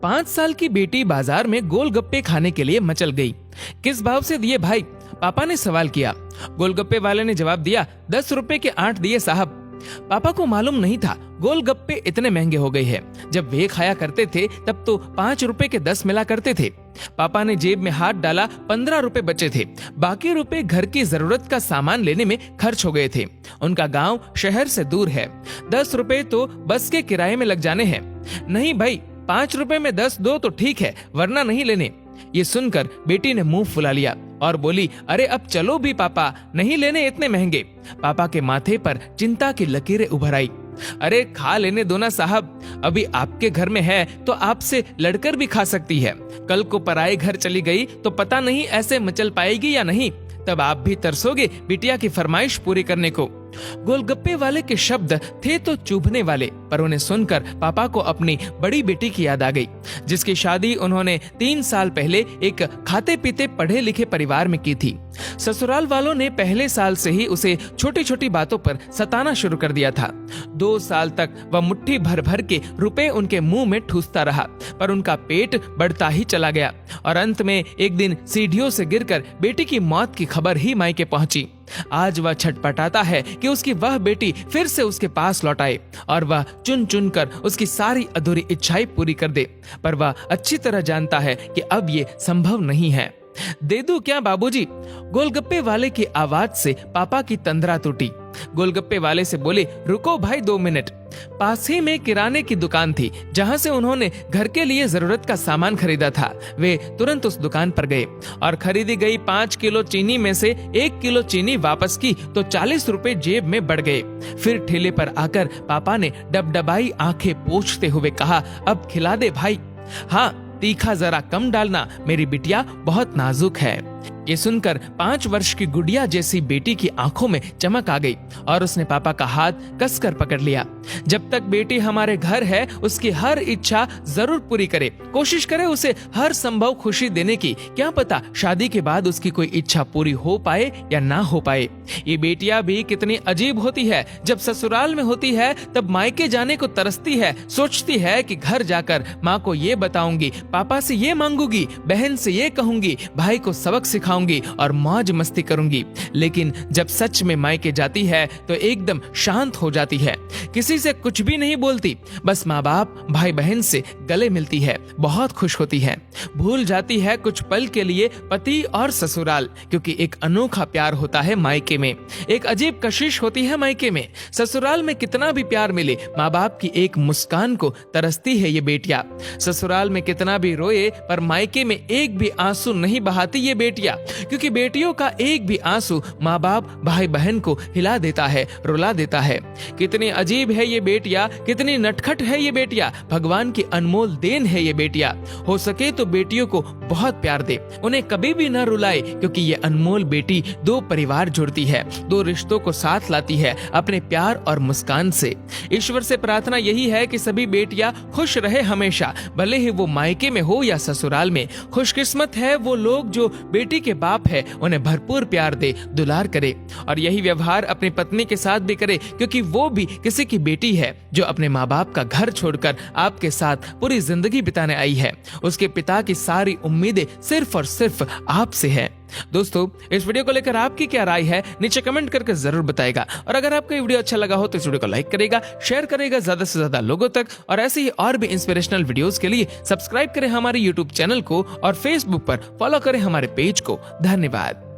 5 साल की बेटी बाजार में गोलगप्पे खाने के लिए मचल गई। किस भाव से दिए भाई? पापा ने सवाल किया। गोलगप्पे वाले ने जवाब दिया, 10 रुपए के 8 दिए साहब। पापा को मालूम नहीं था गोलगप्पे इतने महंगे हो गए हैं। जब वे खाया करते थे तब तो 5 रुपए के 10 मिला करते थे। पापा ने जेब में हाथ डाला, 15 रुपए बचे थे। बाकी रुपए घर की जरूरत का सामान लेने में खर्च हो गए थे। उनका गांव शहर से दूर है। 10 रुपए तो बस के किराए में लग जाने हैं। नहीं भाई, 5 रुपए में 10 दो तो ठीक है, वरना नहीं लेने। ये सुनकर बेटी ने मुंह फुला लिया और बोली, अरे अब चलो भी पापा, नहीं लेने इतने महंगे। पापा के माथे पर चिंता की लकीरें उभर आई। अरे खा लेने दो ना साहब, अभी आपके घर में है तो आपसे लड़कर भी खा सकती है। कल को पराए घर चली गई तो पता नहीं ऐसे मचल पाएगी या नहीं, तब आप भी तरसोगे बिटिया की फरमाइश पूरी करने को। गोलगप्पे वाले के शब्द थे तो चुभने वाले, पर उन्हें सुनकर पापा को अपनी बड़ी बेटी की याद आ गई, जिसकी शादी उन्होंने 3 साल पहले एक खाते पीते पढ़े लिखे परिवार में की थी। ससुराल वालों ने पहले साल से ही उसे छोटी छोटी बातों पर सताना शुरू कर दिया था। 2 साल तक वह मुट्ठी भर भर के रुपए उनके मुंह में ठूसता रहा, पर उनका पेट बढ़ता ही चला गया और अंत में एक दिन सीढ़ियों से गिरकर बेटी की मौत की खबर ही मायके पहुंची। आज वह छटपटाता है कि उसकी वह बेटी फिर से उसके पास लौट आए और वह चुन चुन कर उसकी सारी अधूरी इच्छाएं पूरी कर दे, पर वह अच्छी तरह जानता है कि अब ये संभव नहीं है। दे दूं क्या बाबूजी? गोलगप्पे वाले की आवाज से पापा की तंद्रा टूटी। गोलगप्पे वाले से बोले, रुको भाई 2 मिनट। पास ही में किराने की दुकान थी जहां से उन्होंने घर के लिए जरूरत का सामान खरीदा था। वे तुरंत उस दुकान पर गए और खरीदी गई 5 किलो चीनी में से 1 किलो चीनी वापस की तो 40 रुपए जेब में बढ़ गए। फिर ठेले पर आकर पापा ने डबडबाई आंखें पोंछते हुए कहा, अब खिला दे भाई। हाँ, तीखा जरा कम डालना, मेरी बिटिया बहुत नाजुक है। ये सुनकर 5 वर्ष की गुड़िया जैसी बेटी की आंखों में चमक आ गई और उसने पापा का हाथ कसकर पकड़ लिया। जब तक बेटी हमारे घर है उसकी हर इच्छा जरूर पूरी करे, कोशिश करे उसे हर संभव खुशी देने की। क्या पता शादी के बाद उसकी कोई इच्छा पूरी हो पाए या ना हो पाए। ये बेटियां भी कितनी अजीब होती है, जब ससुराल में होती है तब मायके जाने को तरसती है, सोचती है कि घर जाकर माँ को ये बताऊंगी, पापा से ये मांगूंगी, बहन से ये कहूंगी, भाई को सबक सिखाऊंगी और मौज मस्ती करूंगी। लेकिन जब सच में मायके जाती है तो एकदम शांत हो जाती है, किसी से कुछ भी नहीं बोलती, बस माँ बाप भाई बहन से गले मिलती है, बहुत खुश होती है, भूल जाती है कुछ पल के लिए पति और ससुराल, क्योंकि एक अनोखा प्यार होता है मायके में, एक अजीब कशिश होती है मायके में। ससुराल में कितना भी प्यार मिले, माँ बाप की एक मुस्कान को तरसती है ये बेटियां। ससुराल में कितना भी रोए पर मायके में एक भी आंसू नहीं बहाती ये बेटियां, क्योंकि बेटियों का एक भी आंसू माँ बाप भाई बहन को हिला देता है, रुला देता है। कितनी अजीब है ये बेटियां, कितनी नटखट है ये बेटियां, भगवान की अनमोल देन है ये बेटियां। हो सके तो बेटियों को बहुत प्यार दे, उन्हें कभी भी न रुलाए, क्योंकि ये अनमोल बेटी 2 परिवार जोड़ती है, 2 रिश्तों को साथ लाती है अपने प्यार और मुस्कान से। ईश्वर से प्रार्थना यही है कि सभी बेटियां खुश रहे हमेशा, भले ही वो मायके में हो या ससुराल में। खुशकिस्मत है वो लोग जो बेटी के बाप है, उन्हें भरपूर प्यार दे, दुलार करे और यही व्यवहार अपनी पत्नी के साथ भी करे, क्योंकि वो भी किसी की बेटी है जो अपने माँ बाप का घर छोड़कर आपके साथ पूरी जिंदगी बिताने आई है। उसके पिता की सारी उम्मीदें सिर्फ और सिर्फ आपसे है। दोस्तों, इस वीडियो को लेकर आपकी क्या राय है नीचे कमेंट करके जरूर बताएगा और अगर आपको ये वीडियो अच्छा लगा हो तो इस वीडियो को लाइक करेगा, शेयर करेगा ज्यादा से ज्यादा लोगों तक और ऐसे ही और भी इंस्पिरेशनल वीडियोस के लिए सब्सक्राइब करें हमारे यूट्यूब चैनल को और फेसबुक पर फॉलो करें हमारे पेज को। धन्यवाद।